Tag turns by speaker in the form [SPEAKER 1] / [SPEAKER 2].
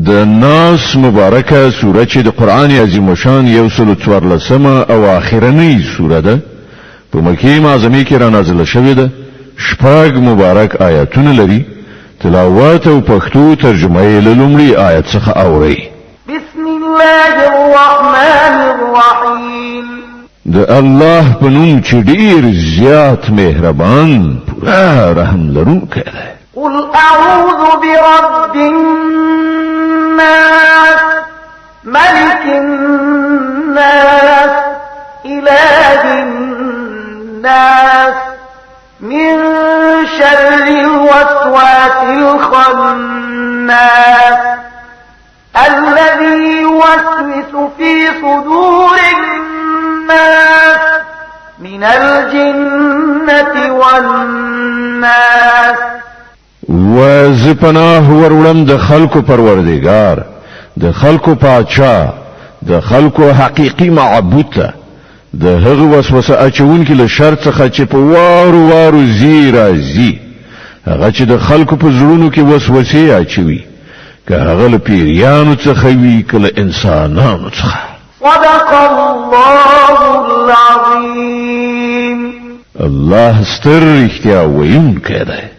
[SPEAKER 1] د ناس مبارکه سوره چې د قران عظیم شان 114 او اخرنۍ سوره ده په مکه معظمه کې را نازله شوې ده. شپږ مبارک آیاتونه لري. تلاوت او پښتو ترجمه یې له لومړي آیت څخه اوري.
[SPEAKER 2] بسم الله الرحمن الرحیم.
[SPEAKER 1] د الله په نوم چې ډیر زیات مهربان پورا رحم لرونکی دی.
[SPEAKER 2] قل اعوذ برب الناس ملك الناس اله الناس من شر الوسواس الخناس الذي يوسوس في صدور الناس من الجنة والناس.
[SPEAKER 1] وزپناه ورولم د خلکو پروردگار، د خلکو پاچا، د خلکو حقیقی معبود ته د هغه وسوسه اچونکي له شر څخه چې په وارو وارو زی راځي، هغه چې د خلکو په زړونو کې وسوسه اچوي، که هغه له پیریانو څخه وي که له انسانانو څخه.
[SPEAKER 2] صدق الله العظیم.
[SPEAKER 1] الله ستر اختیا ویونکی دی.